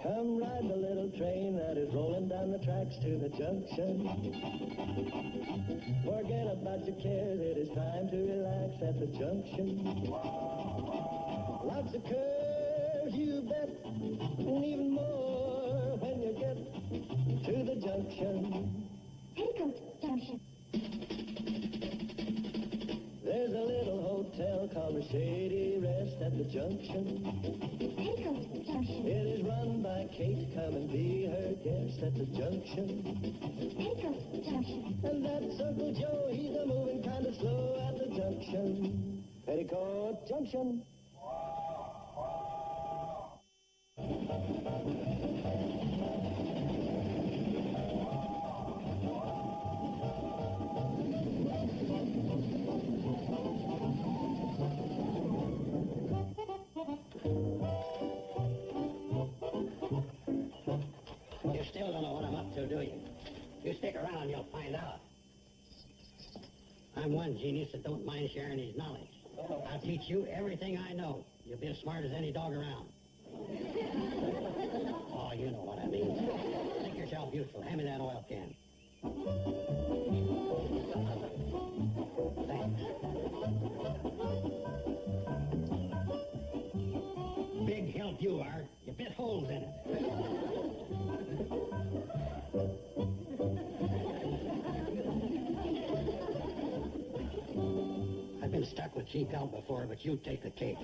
Come ride the little train that is rolling down the tracks to the junction. Forget about your cares, it is time to relax at the junction. Lots of curves, you bet, and even more when you get to the junction. Petticoat Junction. There's a little hotel called the Shady Rest at the junction. Petticoat Junction. It is run by Kate. Come and be her guest at the junction. Petticoat Junction. And that's Uncle Joe. He's a moving kind of slow at the junction. Petticoat Junction. You still don't know what I'm up to, do you? You stick around and you'll find out. I'm one genius that don't mind sharing his knowledge. I'll teach you everything I know. You'll be as smart as any dog around. Oh, you know what I mean. Make yourself useful. Hand me that oil can. Thanks. Big help you are. You bit holes in it. I've been stuck with cheap help before, but you take the cake.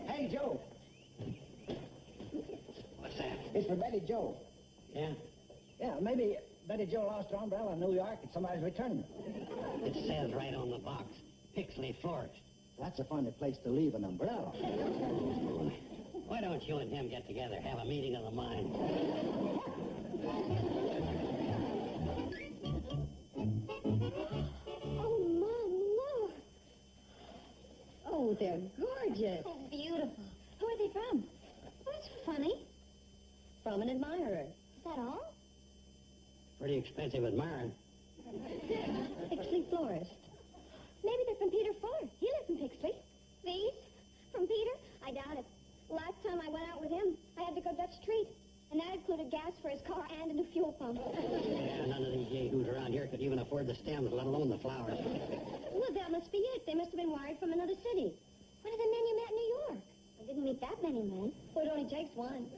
Hey, Joe. What's that? It's for Betty Joe. Yeah? Yeah, maybe Betty Joe lost her umbrella in New York and somebody's returning it. It says right on the box, Pixley Florist. That's a funny place to leave an umbrella. Why don't you and him get together, have a meeting of the mind? Oh, Mom, look. Oh, they're gorgeous. Oh, beautiful. Who are they from? That's funny. From an admirer. Is that all? Pretty expensive admiring. Pixley Florist. Maybe they're from Peter Fuller. He lives in Pixley. These? From Peter? I doubt it. Last time I went out with him, I had to go Dutch Street. And that included gas for his car and a new fuel pump. Yeah, none of these yahoos around here could even afford the stems, let alone the flowers. Well, that must be it. They must have been wired from another city. One of the men you met in New York. I didn't meet that many men. Well, it only takes one.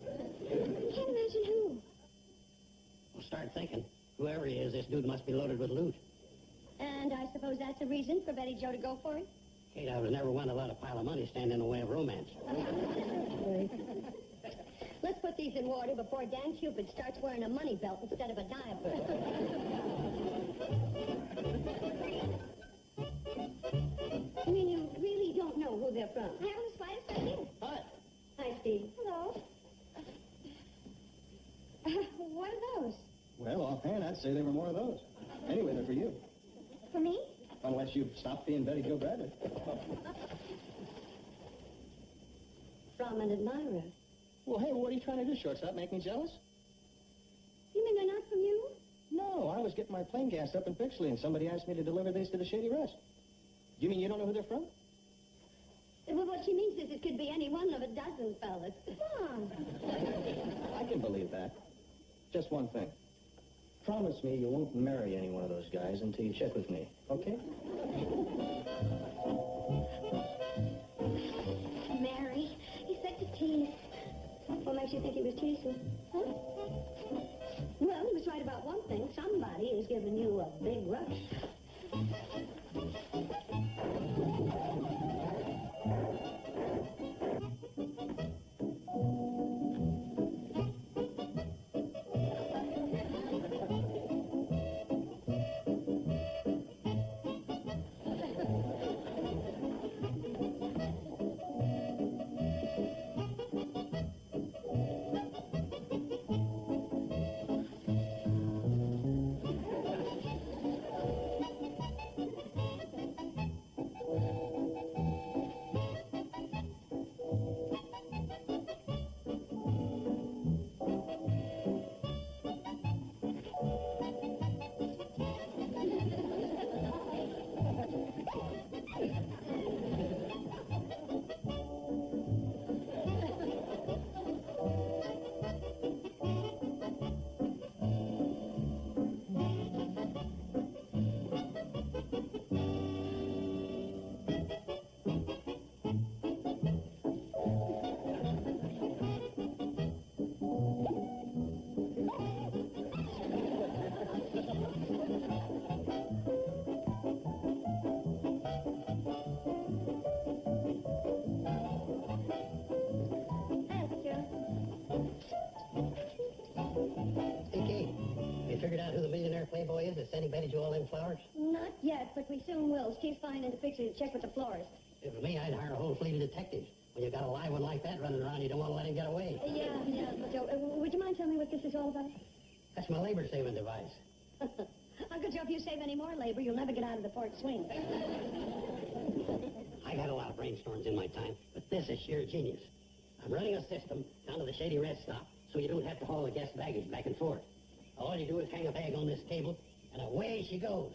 Can't imagine who. Well, start thinking. Whoever he is, this dude must be loaded with loot. And I suppose that's the reason for Betty Joe to go for it? Kate, I was never one to let a pile of money stand in the way of romance. Let's put these in water before Dan Cupid starts wearing a money belt instead of a diaper. You mean you really don't know Who they're from? I haven't the slightest idea. What? Hi, Steve. Hello. What are those? Well, offhand, I'd say there were more of those. Anyway, they're for you. For me? Unless you've stopped being Betty Joe Bradley. From an admirer. Well, hey, what are you trying to do, Shortstop? Make me jealous? You mean they're not from you? No, I was getting my plane gassed up in Pixley, and somebody asked me to deliver these to the Shady Rest. You mean you don't know who they're from? Well, what she means is it could be any one of a dozen fellas. Mom. I can believe that. Just one thing. Promise me you won't marry any one of those guys until you check with me, okay? Mary, he's such a tease. What makes you think he was teasing? Huh? Well, he was right about one thing. Somebody is giving you a big rush. all them flowers? Not yet, but we soon will. Steve's flying into picture to check with the florist. If it were me, I'd hire a whole fleet of detectives. When you got a live one like that running around, you don't want to let him get away. Yeah, Joe. Would you mind telling me what this is all about? That's my labor-saving device. Uncle Joe, if you save any more labor, you'll never get out of the port swing. I've had a lot of brainstorms in my time, but this is sheer genius. I'm running a system down to the Shady Red stop, so you don't have to haul the guest baggage back and forth. All you do is hang a bag on this cable, and away she goes.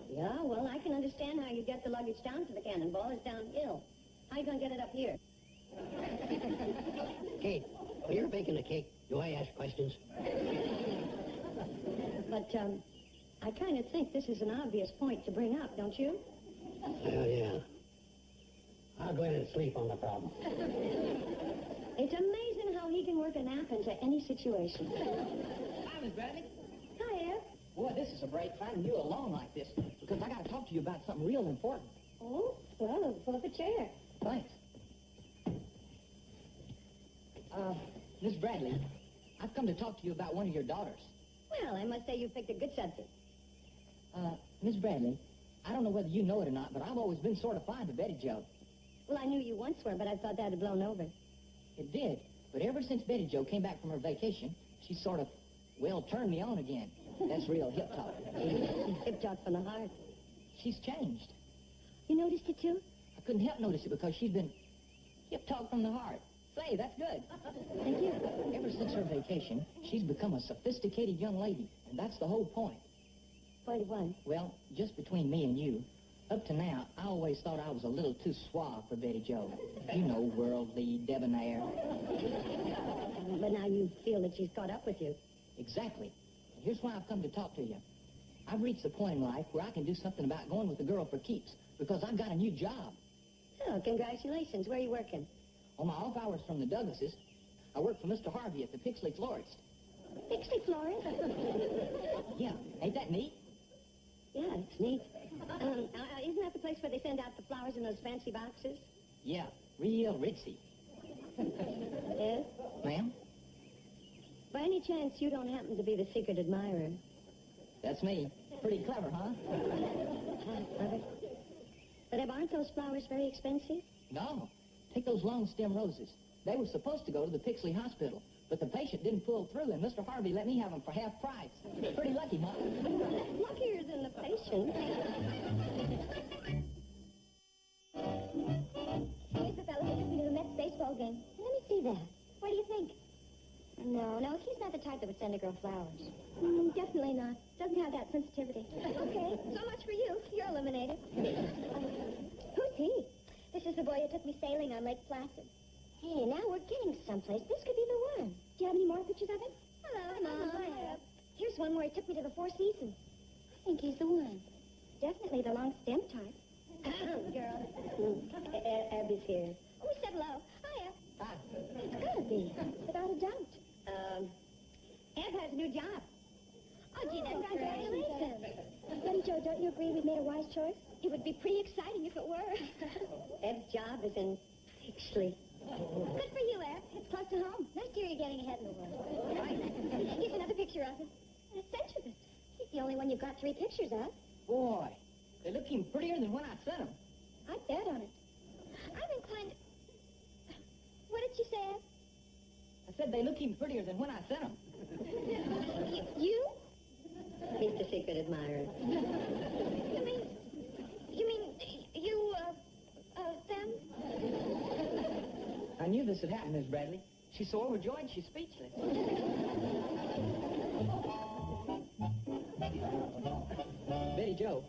Yeah, well, I can understand how you get the luggage down to the cannonball. It's downhill. How you gonna get it up here? Kate, when you're baking a cake, do I ask questions? But, I kind of think this is an obvious point to bring up, don't you? Well, yeah. I'll go in and sleep on the problem. It's amazing how he can work a nap into any situation. Hi, Miss Bradley. Hi, Ed. Boy, this is a break finding you alone like this, because I got to talk to you about something real important. Oh, well, pull up a chair. Thanks. Miss Bradley, I've come to talk to you about one of your daughters. Well, I must say you picked a good subject. Miss Bradley, I don't know whether you know it or not, but I've always been sort of fond of Betty Jo. Well, I knew you once were, but I thought that had blown over. It did, but ever since Betty Jo came back from her vacation, she sort of, well, turned me on again. That's real hip talk. Hip talk from the heart. She's changed. You noticed it, too? I couldn't help notice it because she's been hip talk from the heart. Say, that's good. Thank you. Ever since her vacation, she's become a sophisticated young lady, and that's the whole point. Point one. Well, just between me and you, up to now, I always thought I was a little too suave for Betty Jo. You know, worldly, debonair. But now you feel that she's caught up with you. Exactly. And here's why I've come to talk to you. I've reached the point in life where I can do something about going with a girl for keeps, because I've got a new job. Oh, congratulations. Where are you working? On my off hours from the Douglases, I work for Mr. Harvey at the Pixley Florist. Pixley Florist? Yeah, ain't that neat? Yeah, it's neat. Isn't that the place where they send out the flowers in those fancy boxes? Yeah, real ritzy. Yes? Ma'am? By any chance, you don't happen to be the secret admirer? That's me. Pretty clever, huh? But aren't those flowers very expensive? No. Take those long stem roses. They were supposed to go to the Pixley Hospital, but the patient didn't pull through, and Mr. Harvey let me have them for half price. Pretty lucky, huh? Luckier than the patient. Here's the fellow who took me to the Mets baseball game. Let me see that. What do you think? No, he's not the type that would send a girl flowers. Definitely not. Doesn't have that sensitivity. Okay, so much for you. You're eliminated. Who's he? This is the boy who took me sailing on Lake Placid. Hey, now we're getting someplace. This could be the one. Do you have any more pictures of him? Hello, Mom. Hi. Here's one where he took me to the Four Seasons. I think he's the one. Definitely the long stem type. Girl. Abby's here. Oh, we said hello. Hiya. Hi. It's gotta be, without a doubt. Eb has a new job. Oh, gee, that's congratulations. Betty Jo, don't you agree we've made a wise choice? It would be pretty exciting if it were. Eb's job is in Pixley. Good for you, Ed. It's close to home. Next year you're getting ahead in the world. Here's another picture of him. An essentialist. He's the only one you've got 3 pictures of. Boy, they look even prettier than when I sent them. I'd bet on it. I'm inclined to... What did you say, Ed? I said they look even prettier than when I sent them. You? He's the secret admirer. You mean, you, them? I knew this would happen, Miss Bradley. She's so overjoyed, she's speechless. Betty Jo,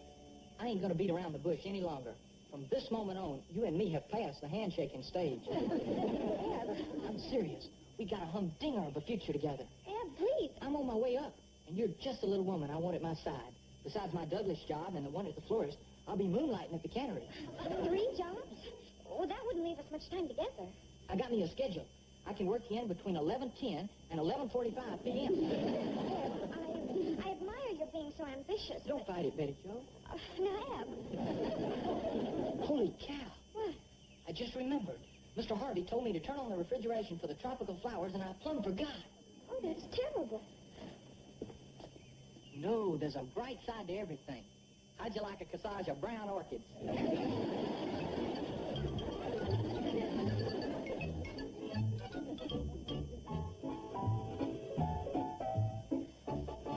I ain't gonna beat around the bush any longer. From this moment on, you and me have passed the handshaking stage. I'm serious. We got a humdinger of a future together. Ed, please. I'm on my way up, and you're just a little woman I want at my side. Besides my Douglas job and the one at the florist, I'll be moonlighting at the cannery. 3 jobs? Well, that wouldn't leave us much time together. I got me a schedule. I can work you in between 11:10 and 11:45 p.m. I admire your being so ambitious. Don't fight it, Betty Jo. Now, Eb. Holy cow. What? I just remembered. Mr. Harvey told me to turn on the refrigeration for the tropical flowers, and I plumb forgot. Oh, that's terrible. No, there's a bright side to everything. How'd you like a corsage of brown orchids? But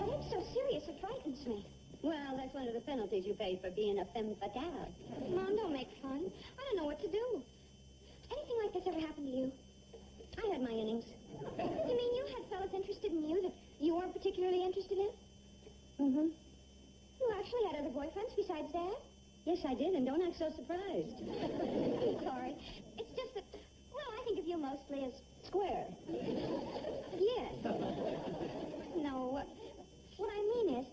it's so serious, it frightens me. Well, that's one of the penalties you pay for being a femme fatale. Mom, don't make fun. I don't know what to do. Anything like this ever happened to you? I had my innings. You mean you had fellas interested in you that you weren't particularly interested in? Mm-hmm. You actually had other boyfriends besides Dad? Yes, I did, and don't act so surprised. I'm sorry. It's just that, well, I think of you mostly as Square. yes. No, what I mean is,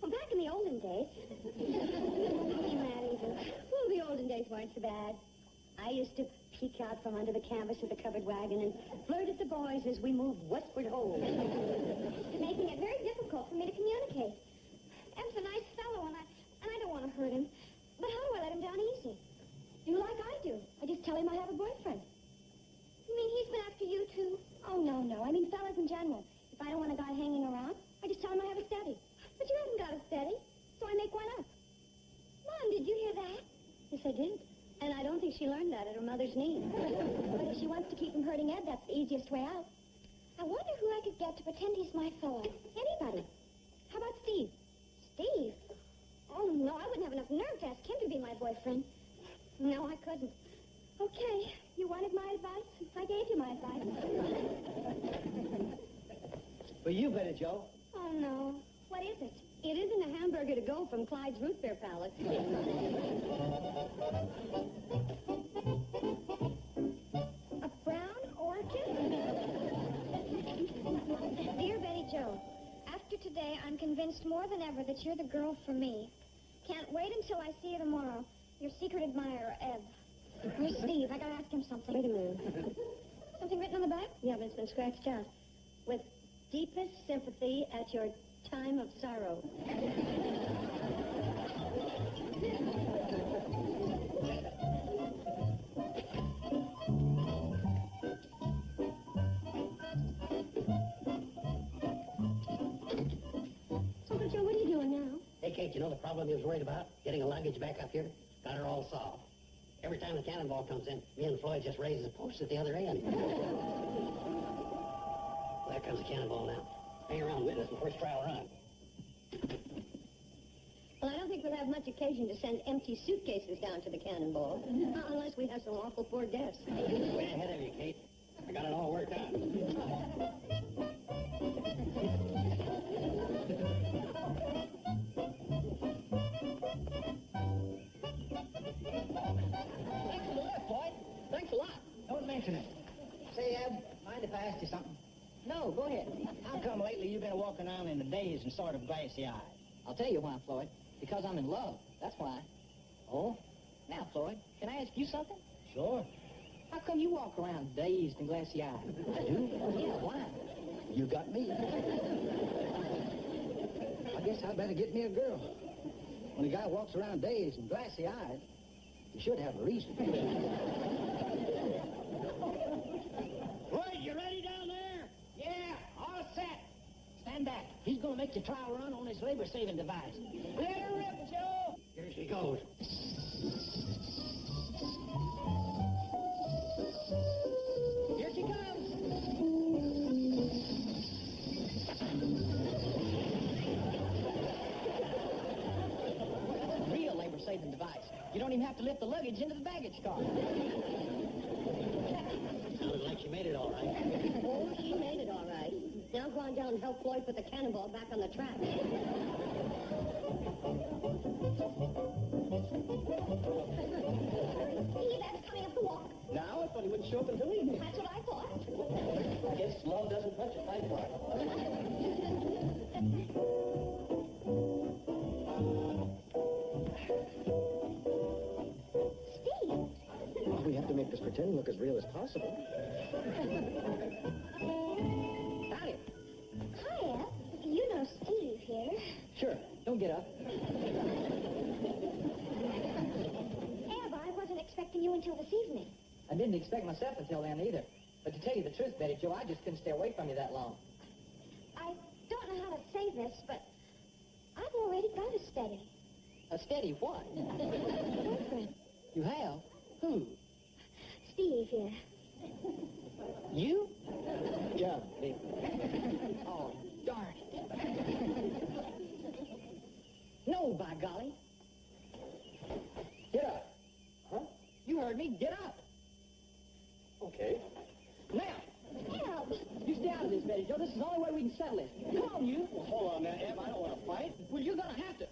well, back in the olden days, ain't that even? Well, the olden days weren't so bad. I used to peek out from under the canvas of the covered wagon and flirt at the boys as we moved westward home. Making it very difficult for me to communicate. Em's a nice fellow, and I don't want to hurt him. But how do I let him down easy? Do like I do. I just tell him I have a boyfriend. You mean he's been after you, too? Oh, no. I mean fellas in general. If I don't want a guy hanging around, I just tell him I have a steady. But you haven't got a steady, so I make one up. Mom, did you hear that? Yes, I did. And I don't think she learned that at her mother's knee. But if she wants to keep from hurting Ed, that's the easiest way out. I wonder who I could get to pretend he's my fellow. Anybody. How about Steve? Steve? Oh, no, I wouldn't have enough nerve to ask him to be my boyfriend. No, I couldn't. Okay, you wanted my advice? I gave you my advice. Well, you bet it, Joe. Oh, no. What is it? It isn't a hamburger to go from Clyde's Root Beer Palace. A brown orchid? Dear Betty Jo, after today, I'm convinced more than ever that you're the girl for me. Can't wait until I see you tomorrow. Your secret admirer, Ed. Where's Steve? I gotta ask him something. Wait a minute. Something written on the back? Yeah, but it's been scratched out. With deepest sympathy at your time of sorrow. Uncle Joe, what are you doing now? Hey, Kate, you know the problem you was worried about? Getting a luggage back up here? Got her all solved. Every time the cannonball comes in, me and Floyd just raises a post at the other end. Well, there comes the cannonball now. Hang around with us the first trial run. Well, I don't think we'll have much occasion to send empty suitcases down to the cannonball. Unless we have some awful poor guests. Way ahead of you, Kate. I got it all worked out. Thanks for the lift, Floyd. Thanks a lot. Don't mention it. Say, Eb, mind if I ask you something? No, go ahead. How come lately you've been walking around in a daze and sort of glassy-eyed? I'll tell you why, Floyd. Because I'm in love. That's why. Oh? Now, Floyd, can I ask you something? Sure. How come you walk around dazed and glassy-eyed? I do? Yeah, why? You got me. I guess I'd better get me a girl. When a guy walks around dazed and glassy-eyed, he should have a reason. Floyd, you ready down there? Yeah, all set. Stand back. He's going to make the trial run on his labor-saving device. Let her rip, Joe. Here she goes. Here she comes. Real labor-saving device. You don't even have to lift the luggage into the baggage car. Sounded like she made it all right. Oh, she made it all right. Now go on down and help Floyd put the cannonball back on the track. Steve, that's coming up the walk. Now, I thought he wouldn't show up until evening. That's what I thought. I guess love doesn't touch a tight part. Steve. We have to make this pretend look as real as possible. Howdy. Hi, Ed. You know Steve here. Sure. Don't get up. Eb, I wasn't expecting you until this evening. I didn't expect myself until then either. But to tell you the truth, Betty Jo, I just couldn't stay away from you that long. I don't know how to say this, but A steady what? Boyfriend. You have? Who? Steve, yeah. You? Yeah, me. Oh, darn it. No, by golly. Get up. Huh? You heard me. Get up. Okay. Now, Help! you stay out of this, Betty Joe. This is the only way we can settle this. Come on, you. Well, hold on now, Eb. I don't want to fight. Well, you're going to have to.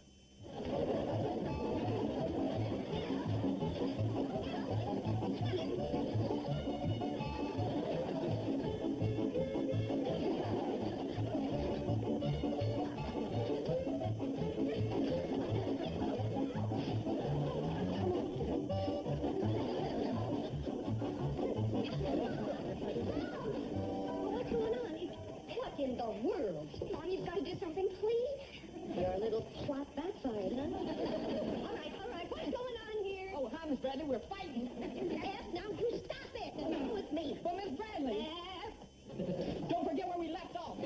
What's going on? What in the world? Mom, you've got to do something, please. Your little plot backfired, huh? All right. What's going on here? Oh, hi, Miss Bradley. We're fighting. F, now you stop it. Come with me. Well, Miss Bradley. F. Don't forget where we left off.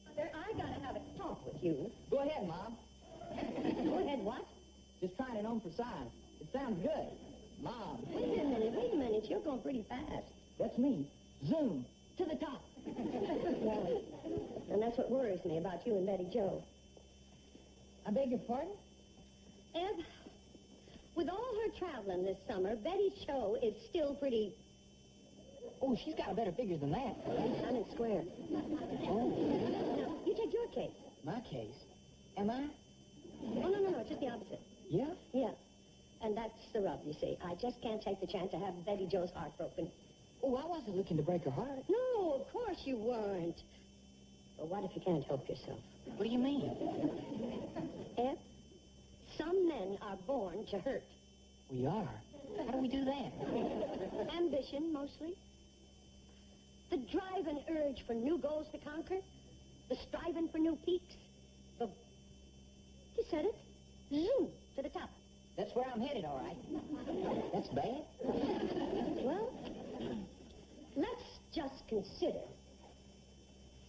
Mother, I gotta have a talk with you. Go ahead, Mom. Go ahead, what? Just trying it on for size. It sounds good. Mom, Wait a minute. You're going pretty fast. that's me. Zoom. To the top. Well, and that's what worries me about you and Betty Joe. I beg your pardon? Eb, with all her traveling this summer, Betty Joe is still pretty Oh, she's got a better figure than that. I'm in square. Oh, Now, you take your case. my case. Am I? Oh, no, it's just the opposite. Yeah? Yeah. And that's the rub, you see. I just can't take the chance to have Betty Joe's heart broken. Oh, I wasn't looking to break her heart. No, of course you weren't. But what if you can't help yourself? What do you mean? Ed, some men are born to hurt. We are. How do we do that? Ambition, mostly. The drive and urge for new goals to conquer. The striving for new peaks. You said it. Zoom to the top. That's where I'm headed, all right. That's bad? Well, let's just consider.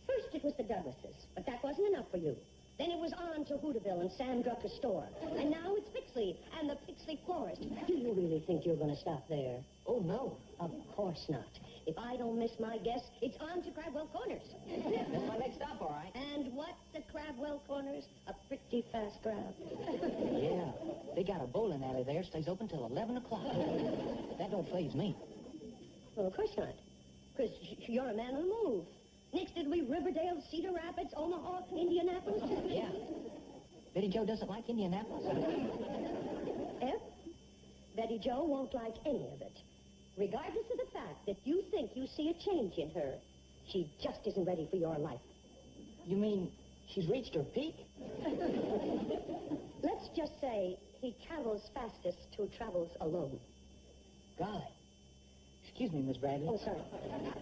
First it was the Douglases, but that wasn't enough for you. Then it was on to Hooterville and Sam Drucker's store. And now it's Pixley and the Pixley Florist. Do you really think you're going to stop there? Oh, no. Of course not. If I don't miss my guess, it's on to Crabwell Corners. That's my next stop, all right. And what's at Crabwell Corners? A pretty fast crowd. Yeah. They got a bowling alley there. Stays open till 11 o'clock. That don't faze me. Well, of course not. Because you're a man on the move. Next it'll be Riverdale, Cedar Rapids, Omaha, Indianapolis. Yeah. Betty Joe doesn't like Indianapolis. F, Betty Joe won't like any of it. Regardless of the fact that you think you see a change in her, she just isn't ready for your life. You mean she's reached her peak? Let's just say he travels fastest who travels alone. Golly. Excuse me, Miss Bradley. Oh, sorry.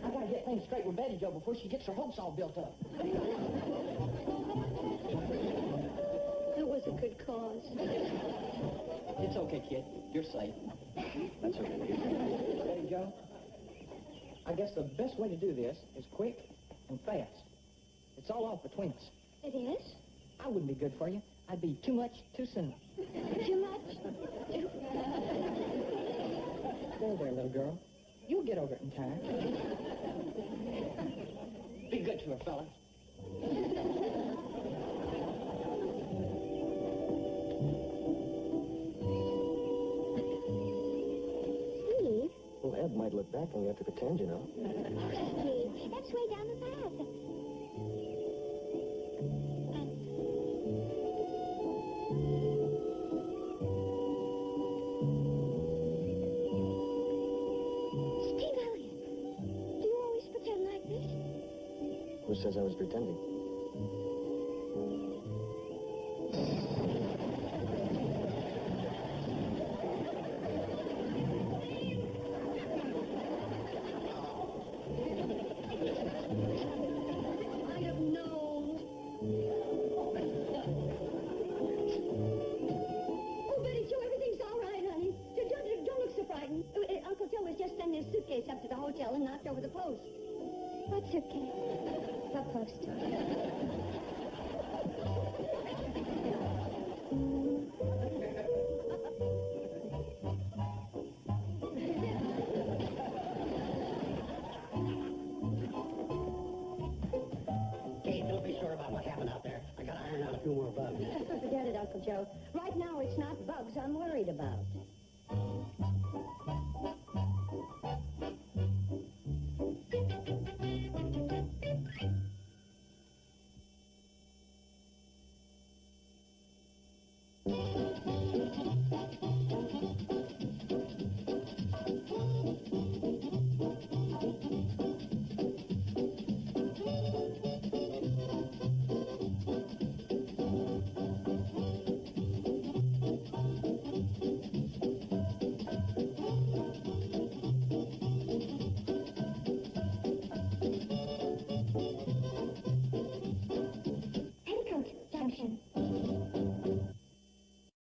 I gotta get things straight with Betty Joe before she gets her hopes all built up. It was a good cause. It's okay, kid. You're safe. That's okay. Betty Joe, I guess the best way to do this is quick and fast. It's all off between us. It is? I wouldn't be good for you. I'd be too much too soon. Too much? There, little girl. You'll get over it in time. Be good to her, fella. Steve? Well, Ed might look back and we have to pretend, you know. Steve, that's way down the path. Steve Elliott, do you always pretend like this? Who says I was pretending? I'd have known. Oh, Betty Joe, everything's all right, honey. Don't look so frightened. hotel and knocked over the post. What's okay? What post? Kate, don't be sure about what happened out there. I gotta iron out a few more bugs. Forget it, Uncle Joe. Right now, it's not bugs I'm worried about.